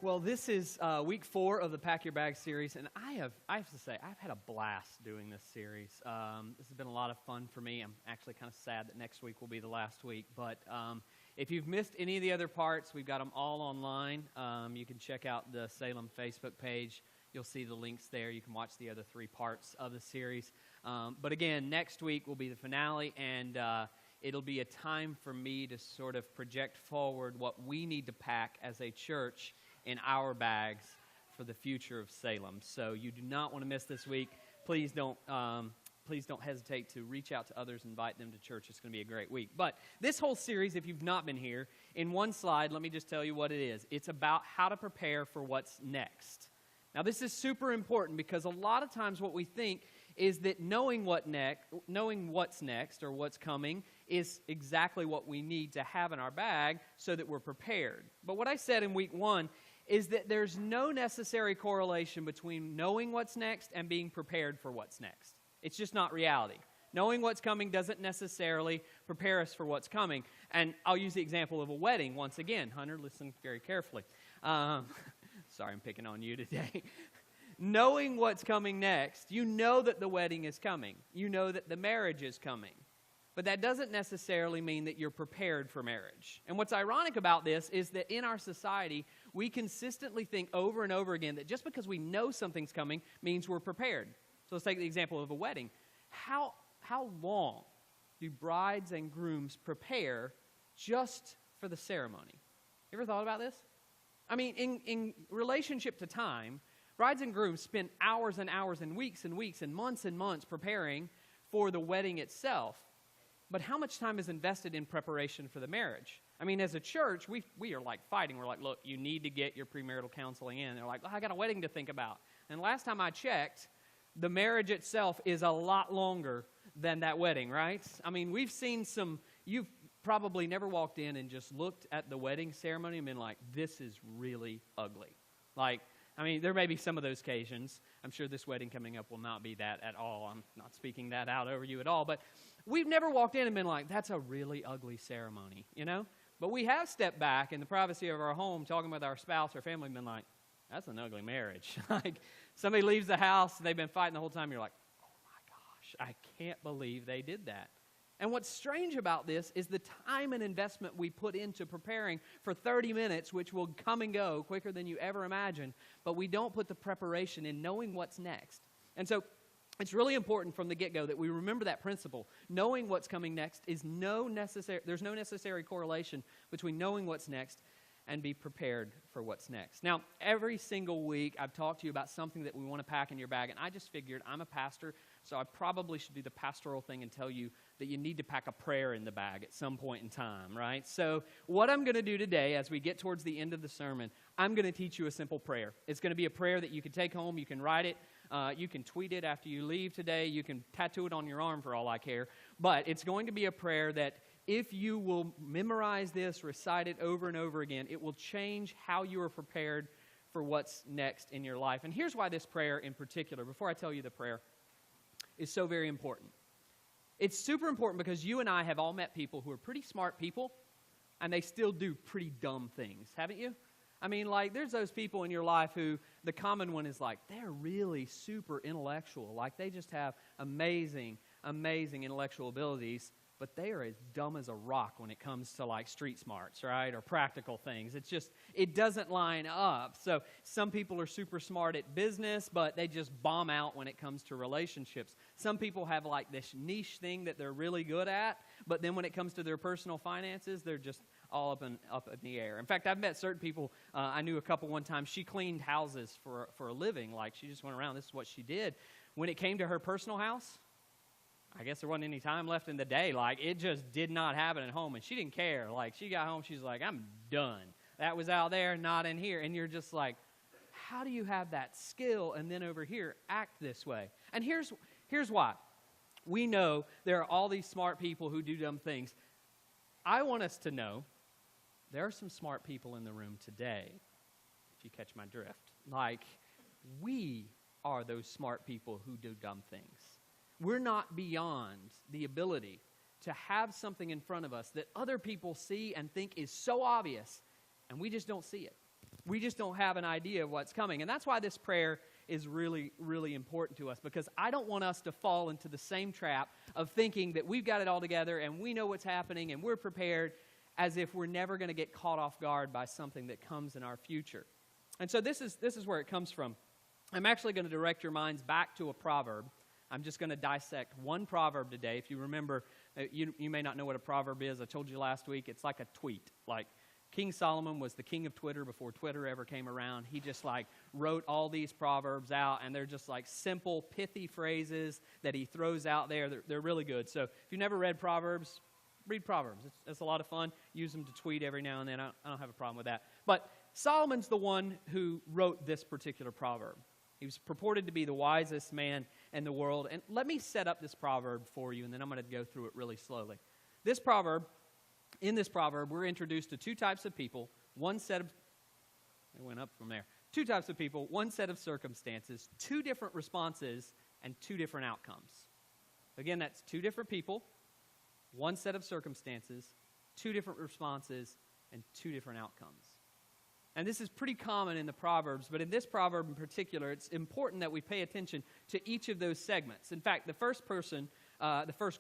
Well, this is week 4 of the Pack Your Bag series, and I have to say, I've had a blast doing this series. This has been a lot of fun for me. I'm actually kind of sad that next week will be the last week, but if you've missed any of the other parts, we've got them all online. You can check out the Salem Facebook page. You'll see the links there. You can watch the other 3 parts of the series. But again, next week will be the finale, and it'll be a time for me to sort of project forward what we need to pack as a church in our bags for the future of Salem. So you do not want to miss this week. Please don't hesitate to reach out to others, invite them to church. It's going to be a great week. But this whole series, if you've not been here, in one slide, let me just tell you what it is. It's about how to prepare for what's next. Now, this is super important because a lot of times what we think is that knowing what's next or what's coming is exactly what we need to have in our bag so that we're prepared. But what I said in week 1 is that there's no necessary correlation between knowing what's next and being prepared for what's next. It's just not reality. Knowing what's coming doesn't necessarily prepare us for what's coming. And I'll use the example of a wedding once again. Hunter, listen very carefully. Sorry, I'm picking on you today. Knowing what's coming next, you know that the wedding is coming. You know that the marriage is coming. But that doesn't necessarily mean that you're prepared for marriage. And what's ironic about this is that in our society, we consistently think over and over again that just because we know something's coming means we're prepared. So let's take the example of a wedding. How long do brides and grooms prepare just for the ceremony? You ever thought about this? I mean, in relationship to time, brides and grooms spend hours and hours and weeks and months preparing for the wedding itself. But how much time is invested in preparation for the marriage? I mean, as a church, we are like fighting. We're like, look, you need to get your premarital counseling in. They're like, I got a wedding to think about. And last time I checked, the marriage itself is a lot longer than that wedding, right? I mean, we've seen you've probably never walked in and just looked at the wedding ceremony and been like, this is really ugly. Like, I mean, there may be some of those occasions. I'm sure this wedding coming up will not be that at all. I'm not speaking that out over you at all. But we've never walked in and been like, that's a really ugly ceremony, you know? But we have stepped back in the privacy of our home, talking with our spouse or family, and been like, that's an ugly marriage. Like, somebody leaves the house, they've been fighting the whole time, you're like, oh my gosh, I can't believe they did that. And what's strange about this is the time and investment we put into preparing for 30 minutes, which will come and go quicker than you ever imagined, but we don't put the preparation in knowing what's next. And so it's really important from the get-go that we remember that principle. Knowing what's coming next is there's no necessary correlation between knowing what's next and be prepared for what's next. Now, every single week I've talked to you about something that we want to pack in your bag, and I just figured I'm a pastor, so I probably should do the pastoral thing and tell you that you need to pack a prayer in the bag at some point in time, right? So what I'm going to do today, as we get towards the end of the sermon, I'm going to teach you a simple prayer. It's going to be a prayer that you can take home, you can write it, you can tweet it after you leave today, you can tattoo it on your arm for all I care, but it's going to be a prayer that if you will memorize this, recite it over and over again, it will change how you are prepared for what's next in your life. And here's why this prayer in particular, before I tell you the prayer, is so very important. It's super important because you and I have all met people who are pretty smart people, and they still do pretty dumb things, haven't you? I mean, like, there's those people in your life who, the common one is like, they're really super intellectual. Like, they just have amazing intellectual abilities, but they are as dumb as a rock when it comes to like street smarts, right? Or practical things. It's just, it doesn't line up. So some people are super smart at business, but they just bomb out when it comes to relationships. Some people have like this niche thing that they're really good at, but then when it comes to their personal finances, they're just all up in the air. In fact, I've met certain people, I knew a couple one time, she cleaned houses for a living. Like, she just went around, this is what she did. When it came to her personal house, I guess there wasn't any time left in the day. Like, it just did not happen at home, and she didn't care. Like, she got home, she's like, I'm done. That was out there, not in here. And you're just like, how do you have that skill and then over here act this way? And here's why. We know there are all these smart people who do dumb things. I want us to know there are some smart people in the room today, if you catch my drift. Like, we are those smart people who do dumb things. We're not beyond the ability to have something in front of us that other people see and think is so obvious, and we just don't see it. We just don't have an idea of what's coming. And that's why this prayer is really, really important to us, because I don't want us to fall into the same trap of thinking that we've got it all together and we know what's happening and we're prepared, as if we're never going to get caught off guard by something that comes in our future. And so this is where it comes from. I'm actually going to direct your minds back to a proverb. I'm just going to dissect one proverb today. If you remember, you may not know what a proverb is. I told you last week, it's like a tweet. Like King Solomon was the king of Twitter before Twitter ever came around. He just wrote all these proverbs out, and they're just simple, pithy phrases that he throws out there. They're really good. So if you've never read Proverbs, read Proverbs. It's a lot of fun. Use them to tweet every now and then. I don't have a problem with that. But Solomon's the one who wrote this particular proverb. He was purported to be the wisest man in the world. And let me set up this proverb for you, and then I'm going to go through it really slowly. In this proverb, we're introduced to two types of people, two types of people, one set of circumstances, two different responses, and two different outcomes. Again, that's two different people, one set of circumstances, two different responses, and two different outcomes. And this is pretty common in the Proverbs, but in this proverb in particular, it's important that we pay attention to each of those segments. In fact, the first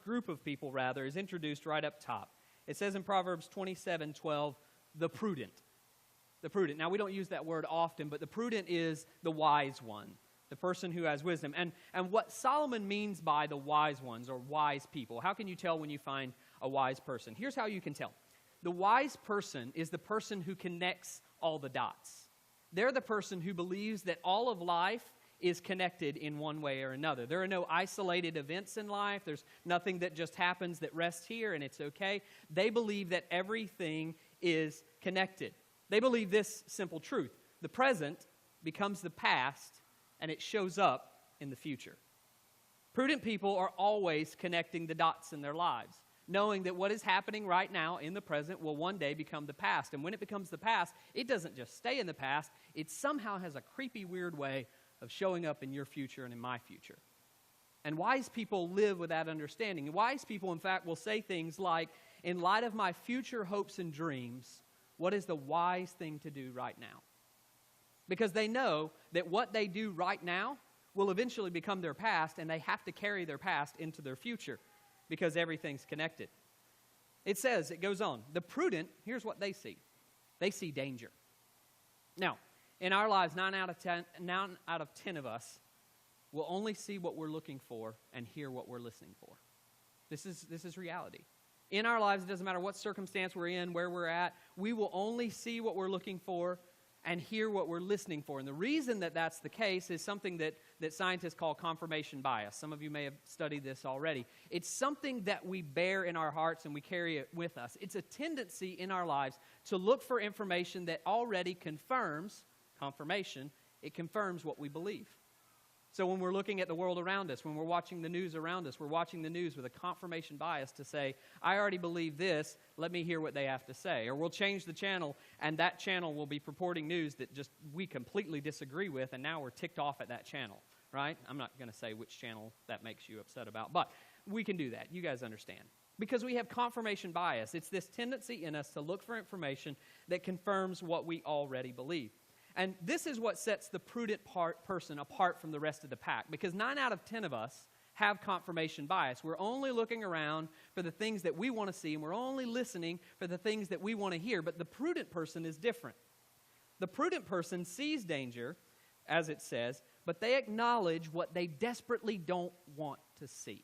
group of people, is introduced right up top. It says in Proverbs 27:12, the prudent. The prudent. Now, we don't use that word often, but the prudent is the wise one, the person who has wisdom. And what Solomon means by the wise ones, or wise people, how can you tell when you find a wise person? Here's how you can tell. The wise person is the person who connects all the dots. They're the person who believes that all of life is connected in one way or another. There are no isolated events in life. There's nothing that just happens that rests here and it's okay. They believe that everything is connected. They believe this simple truth. The present becomes the past, and it shows up in the future. Prudent people are always connecting the dots in their lives, knowing that what is happening right now in the present will one day become the past. And when it becomes the past, it doesn't just stay in the past. It somehow has a creepy, weird way of showing up in your future and in my future. And wise people live with that understanding. And wise people, in fact, will say things like, in light of my future hopes and dreams, what is the wise thing to do right now? Because they know that what they do right now will eventually become their past, and they have to carry their past into their future, because everything's connected. It goes on, the prudent, here's what they see. They see danger. Now, in our lives, 9 out of 10 of us will only see what we're looking for and hear what we're listening for. This is reality. In our lives, it doesn't matter what circumstance we're in, where we're at, we will only see what we're looking for and hear what we're listening for. And the reason that that's the case is something that scientists call confirmation bias. Some of you may have studied this already. It's something that we bear in our hearts and we carry it with us. It's a tendency in our lives to look for information that already confirms it confirms what we believe. So when we're looking at the world around us, when we're watching the news around us, we're watching the news with a confirmation bias to say, I already believe this, let me hear what they have to say. Or we'll change the channel, and that channel will be purporting news that just we completely disagree with, and now we're ticked off at that channel, right? I'm not going to say which channel that makes you upset about, but we can do that. You guys understand. Because we have confirmation bias. It's this tendency in us to look for information that confirms what we already believe. And this is what sets the prudent person apart from the rest of the pack, because 9 out of 10 of us have confirmation bias. We're only looking around for the things that we want to see, and we're only listening for the things that we want to hear. But the prudent person is different. The prudent person sees danger, as it says, but they acknowledge what they desperately don't want to see.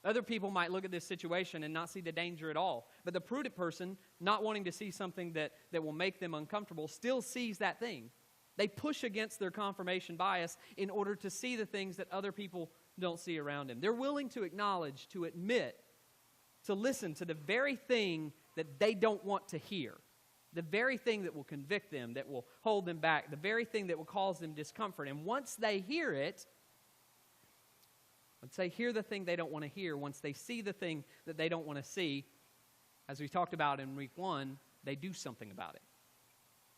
Other people might look at this situation and not see the danger at all. But the prudent person, not wanting to see something that will make them uncomfortable, still sees that thing. They push against their confirmation bias in order to see the things that other people don't see around them. They're willing to acknowledge, to admit, to listen to the very thing that they don't want to hear. The very thing that will convict them, that will hold them back, the very thing that will cause them discomfort. And once they hear it, once they hear the thing they don't want to hear, once they see the thing that they don't want to see, as we talked about in week 1, they do something about it.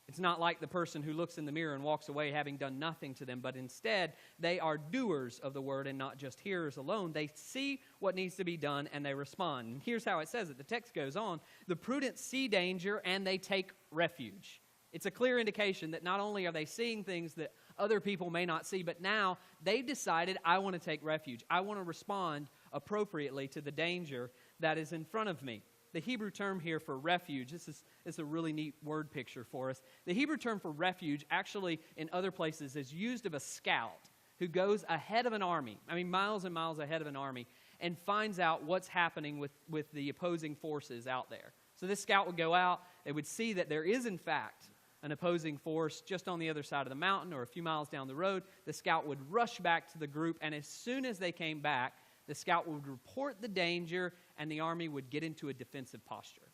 It's not like the person who looks in the mirror and walks away having done nothing to them, but instead they are doers of the word and not just hearers alone. They see what needs to be done and they respond. And here's how it says it. The text goes on, the prudent see danger and they take refuge. It's a clear indication that not only are they seeing things that other people may not see, but now they've decided, I want to take refuge. I want to respond appropriately to the danger that is in front of me. The Hebrew term here for refuge, this is a really neat word picture for us. The Hebrew term for refuge actually in other places is used of a scout who goes ahead of an army, miles and miles ahead of an army, and finds out what's happening with the opposing forces out there. So this scout would go out, they would see that there is in fact an opposing force just on the other side of the mountain or a few miles down the road. The scout would rush back to the group, and as soon as they came back, the scout would report the danger, and the army would get into a defensive posture.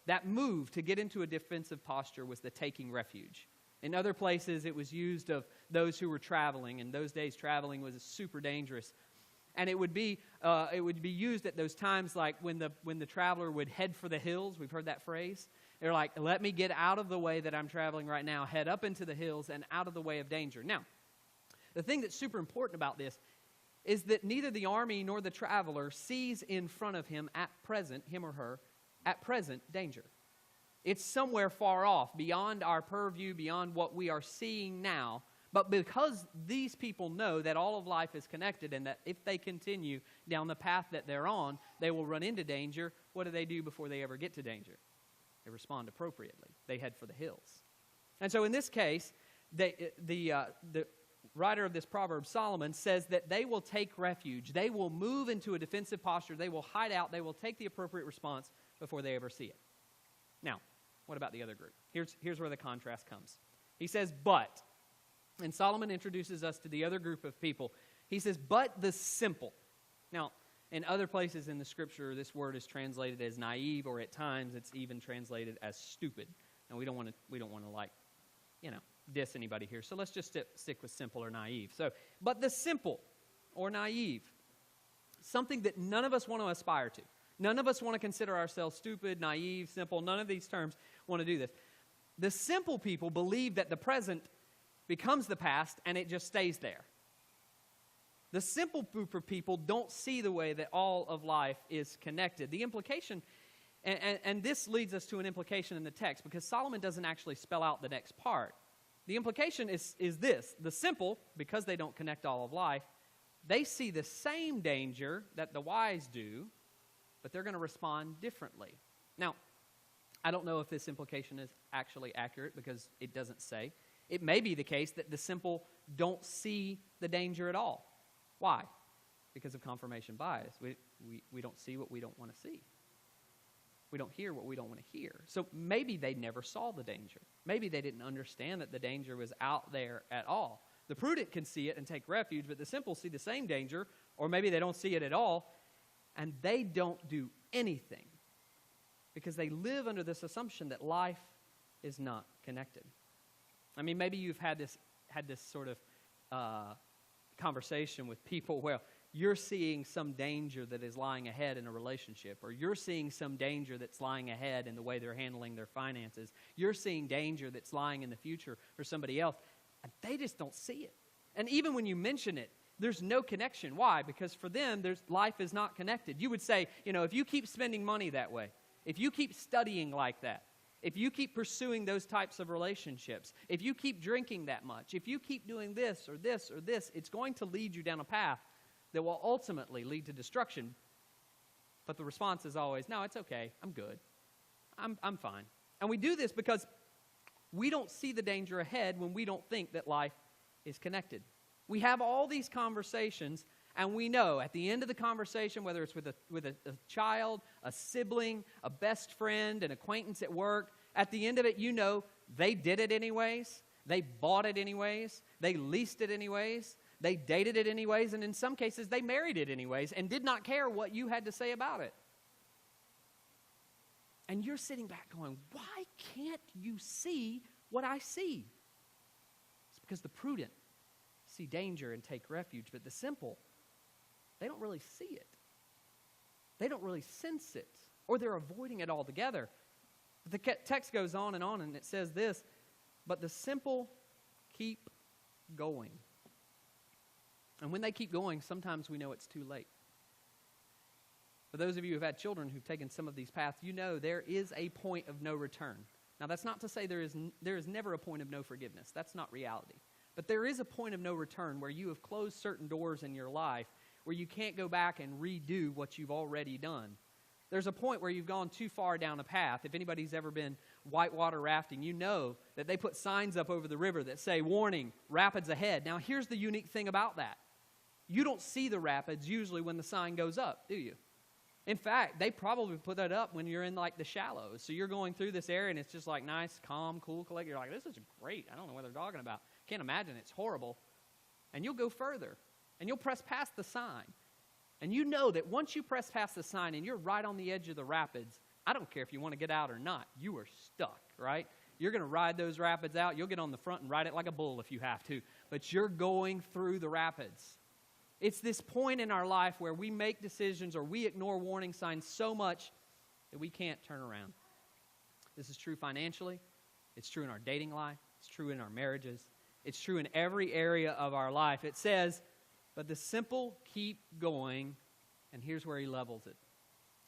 That move to get into a defensive posture was the taking refuge. In other places, it was used of those who were traveling. In those days, traveling was super dangerous. And it would be used at those times like when the traveler would head for the hills. We've heard that phrase. They're like, let me get out of the way that I'm traveling right now, head up into the hills and out of the way of danger. Now, the thing that's super important about this is that neither the army nor the traveler sees in front of him at present, him or her, at present, danger. It's somewhere far off, beyond our purview, beyond what we are seeing now. But because these people know that all of life is connected and that if they continue down the path that they're on, they will run into danger, what do they do before they ever get to danger? They respond appropriately. They head for the hills. And so in this case, the writer of this proverb, Solomon, says that they will take refuge. They will move into a defensive posture. They will hide out. They will take the appropriate response before they ever see it. Now, what about the other group? Here's where the contrast comes. He says, but, and Solomon introduces us to the other group of people. He says, but the simple. Now, in other places in the Scripture, this word is translated as naive, or at times it's even translated as stupid. And we don't want to diss anybody here. So let's just stick with simple or naive. So, but the simple or naive, something that none of us want to aspire to. None of us want to consider ourselves stupid, naive, simple. None of these terms want to do this. The simple people believe that the present becomes the past and it just stays there. The simple group of people don't see the way that all of life is connected. The implication, and this leads us to an implication in the text, because Solomon doesn't actually spell out the next part. The implication is this. The simple, because they don't connect all of life, they see the same danger that the wise do, but they're going to respond differently. Now, I don't know if this implication is actually accurate because it doesn't say. It may be the case that the simple don't see the danger at all. Why? Because of confirmation bias. We don't see what we don't want to see. We don't hear what we don't want to hear. So maybe they never saw the danger. Maybe they didn't understand that the danger was out there at all. The prudent can see it and take refuge, but the simple see the same danger, or maybe they don't see it at all, and they don't do anything because they live under this assumption that life is not connected. Maybe you've had this sort of conversation with people where you're seeing some danger that is lying ahead in a relationship, or you're seeing some danger that's lying ahead in the way they're handling their finances. You're seeing danger that's lying in the future for somebody else, and they just don't see it. And even when you mention it, there's no connection. Why? Because for them, life is not connected. You would say, if you keep spending money that way, if you keep studying like that, if you keep pursuing those types of relationships, if you keep drinking that much, if you keep doing this or this or this, it's going to lead you down a path that will ultimately lead to destruction. But the response is always, no, it's okay. I'm good. I'm fine. And we do this because we don't see the danger ahead when we don't think that life is connected. We have all these conversations, and we know at the end of the conversation, whether it's with a child, a sibling, a best friend, an acquaintance at work, at the end of it, they did it anyways, they bought it anyways, they leased it anyways, they dated it anyways, and in some cases, they married it anyways and did not care what you had to say about it. And you're sitting back going, why can't you see what I see? It's because the prudent see danger and take refuge, but the simple, they don't really see it. They don't really sense it, or they're avoiding it altogether. The text goes on, and it says this, but the simple keep going. And when they keep going, sometimes we know it's too late. For those of you who've had children who've taken some of these paths, there is a point of no return. Now, that's not to say there is never a point of no forgiveness. That's not reality. But there is a point of no return where you have closed certain doors in your life where you can't go back and redo what you've already done. There's a point where you've gone too far down a path. If anybody's ever been whitewater rafting, you know that they put signs up over the river that say, warning, rapids ahead. Now, here's the unique thing about that. You don't see the rapids usually when the sign goes up, do you? In fact, they probably put that up when you're in like the shallows. So you're going through this area and it's just like nice, calm, cool, collected. You're like, this is great. I don't know what they're talking about. Can't imagine. It's horrible. And you'll go further and you'll press past the sign. And you know that once you press past the sign and you're right on the edge of the rapids, I don't care if you want to get out or not. You are stuck, right? You're going to ride those rapids out. You'll get on the front and ride it like a bull if you have to. But you're going through the rapids. It's this point in our life where we make decisions or we ignore warning signs so much that we can't turn around. This is true financially. It's true in our dating life. It's true in our marriages. It's true in every area of our life. It says, but the simple keep going, and here's where he levels it,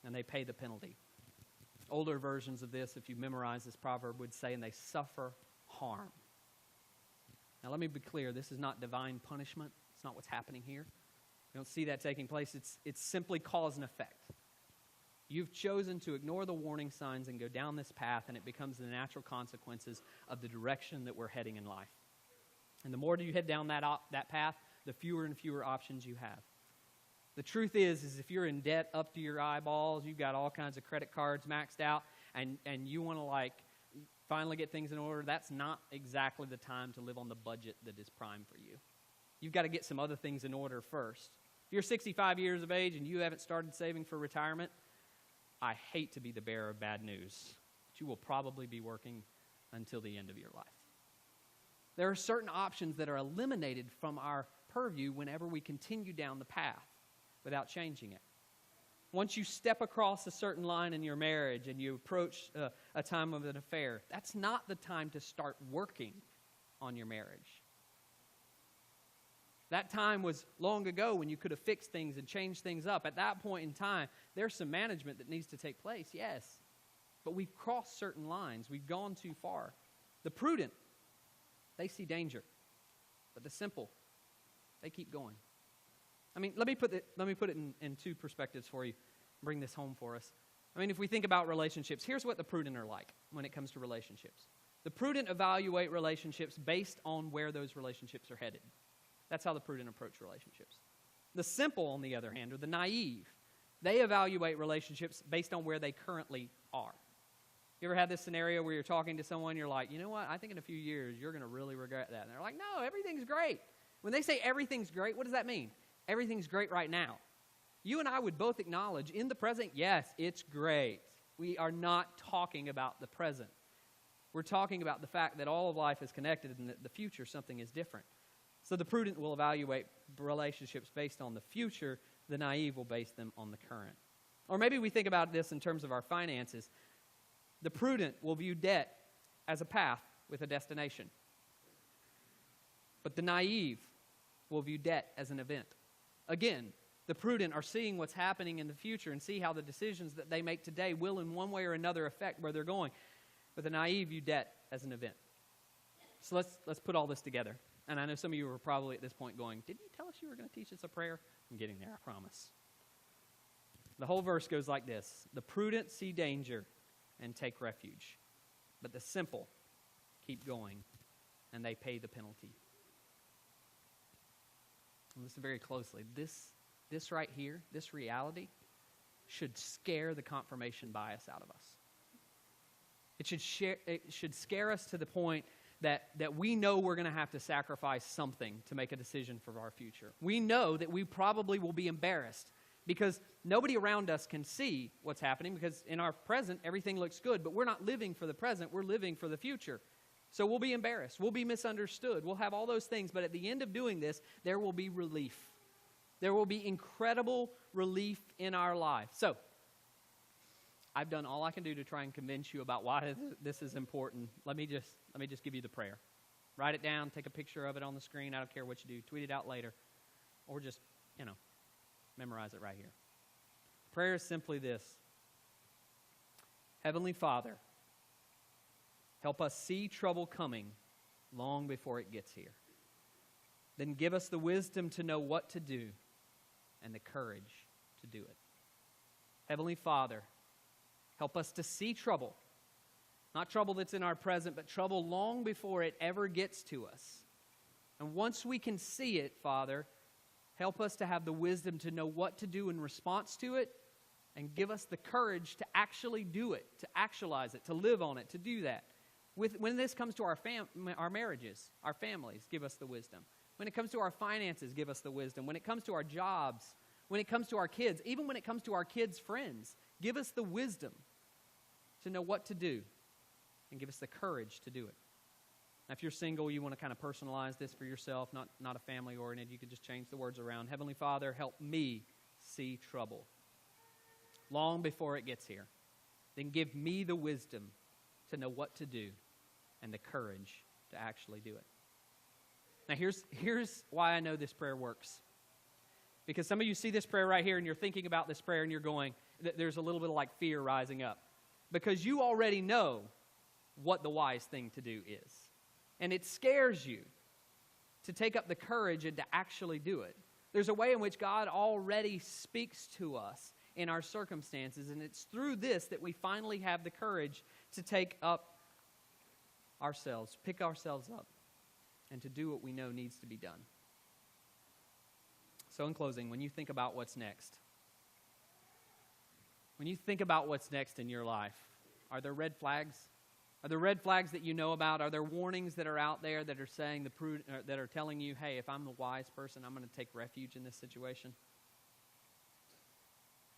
and they pay the penalty. Older versions of this, if you memorize this proverb, would say, and they suffer harm. Now let me be clear, this is not divine punishment. It's not what's happening here. We don't see that taking place. It's simply cause and effect. You've chosen to ignore the warning signs and go down this path, and it becomes the natural consequences of the direction that we're heading in life. And the more you head down that path, the fewer and fewer options you have. The truth is if you're in debt up to your eyeballs, you've got all kinds of credit cards maxed out, and you want to finally get things in order, that's not exactly the time to live on the budget that is prime for you. You've got to get some other things in order first. If you're 65 years of age and you haven't started saving for retirement, I hate to be the bearer of bad news, but you will probably be working until the end of your life. There are certain options that are eliminated from our purview whenever we continue down the path without changing it. Once you step across a certain line in your marriage and you approach a time of an affair, that's not the time to start working on your marriage. That time was long ago when you could have fixed things and changed things up. At that point in time, there's some management that needs to take place, yes. But we've crossed certain lines. We've gone too far. The prudent, they see danger. But the simple, they keep going. I mean, let me put it in two perspectives for you. Bring this home for us. I mean, if we think about relationships, here's what the prudent are like when it comes to relationships. The prudent evaluate relationships based on where those relationships are headed. That's how the prudent approach relationships. The simple, on the other hand, or the naive, they evaluate relationships based on where they currently are. You ever had this scenario where you're talking to someone, you're like, you know what, I think in a few years you're going to really regret that. And they're like, no, everything's great. When they say everything's great, what does that mean? Everything's great right now. You and I would both acknowledge in the present, yes, it's great. We are not talking about the present. We're talking about the fact that all of life is connected and that the future, something is different. So the prudent will evaluate relationships based on the future. The naive will base them on the current. Or maybe we think about this in terms of our finances. The prudent will view debt as a path with a destination. But the naive will view debt as an event. Again, the prudent are seeing what's happening in the future and see how the decisions that they make today will in one way or another affect where they're going. But the naive view debt as an event. So let's put all this together. And I know some of you are probably at this point going, didn't you tell us you were going to teach us a prayer? I'm getting there, I promise. The whole verse goes like this. The prudent see danger and take refuge. But the simple keep going and they pay the penalty. And listen very closely. This right here, this reality, should scare the confirmation bias out of us. It should scare us to the point that we know we're going to have to sacrifice something to make a decision for our future. We know that we probably will be embarrassed because nobody around us can see what's happening because in our present, everything looks good, but we're not living for the present, we're living for the future. So we'll be embarrassed, we'll be misunderstood, we'll have all those things, but at the end of doing this, there will be relief. There will be incredible relief in our life. So, I've done all I can do to try and convince you about why this is important. Let me just give you the prayer. Write it down, take a picture of it on the screen. I don't care what you do. Tweet it out later. Or just, memorize it right here. Prayer is simply this. Heavenly Father, Help us see trouble coming long before it gets here. Then give us the wisdom to know what to do and the courage to do it. Heavenly Father, help us to see trouble. Not trouble that's in our present, but trouble long before it ever gets to us. And once we can see it, Father, help us to have the wisdom to know what to do in response to it, and give us the courage to actually do it, to actualize it, to live on it, to do that. When this comes to our marriages, our families, give us the wisdom. When it comes to our finances, give us the wisdom. When it comes to our jobs, when it comes to our kids, even when it comes to our kids' friends, give us the wisdom to know what to do and give us the courage to do it. Now, if you're single, you want to kind of personalize this for yourself, not a family-oriented, you could just change the words around. Heavenly Father, help me see trouble long before it gets here. Then give me the wisdom to know what to do and the courage to actually do it. Now, here's why I know this prayer works. Because some of you see this prayer right here and you're thinking about this prayer and you're going, there's a little bit of like fear rising up. Because you already know what the wise thing to do is. And it scares you to take up the courage and to actually do it. There's a way in which God already speaks to us in our circumstances, and it's through this that we finally have the courage to take up ourselves, pick ourselves up, and to do what we know needs to be done. So in closing, when you think about what's next, in your life, are there red flags? Are there red flags that you know about? Are there warnings that are out there that are saying that are telling you, hey, if I'm the wise person, I'm going to take refuge in this situation?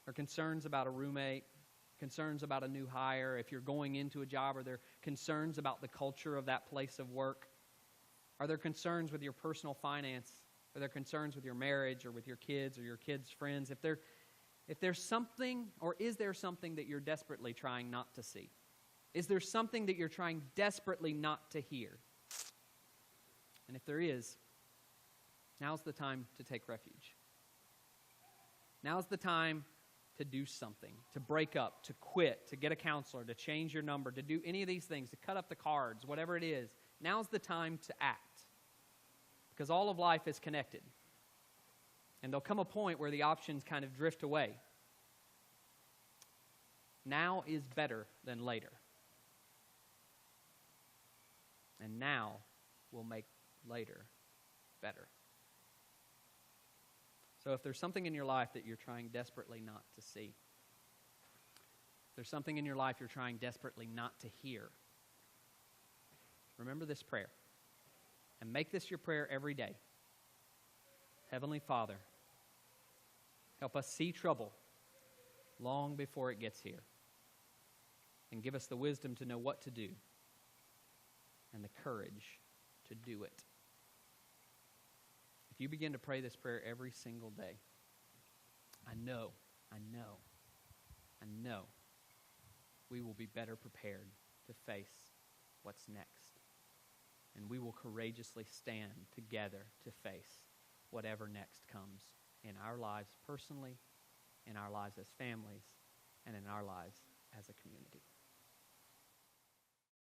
Are concerns about a roommate, concerns about a new hire, if you're going into a job? Are there concerns about the culture of that place of work? Are there concerns with your personal finance? Are there concerns with your marriage or with your kids or your kids' friends? If there's something, or is there something that you're desperately trying not to see? Is there something that you're trying desperately not to hear? And if there is, now's the time to take refuge. Now's the time to do something, to break up, to quit, to get a counselor, to change your number, to do any of these things, to cut up the cards, whatever it is. Now's the time to act. Because all of life is connected. And there'll come a point where the options kind of drift away. Now is better than later. And now will make later better. So if there's something in your life that you're trying desperately not to see, if there's something in your life you're trying desperately not to hear, remember this prayer. And make this your prayer every day. Heavenly Father, help us see trouble long before it gets here. And give us the wisdom to know what to do and the courage to do it. If you begin to pray this prayer every single day, I know we will be better prepared to face what's next. And we will courageously stand together to face whatever next comes in our lives personally, in our lives as families, and in our lives as a community.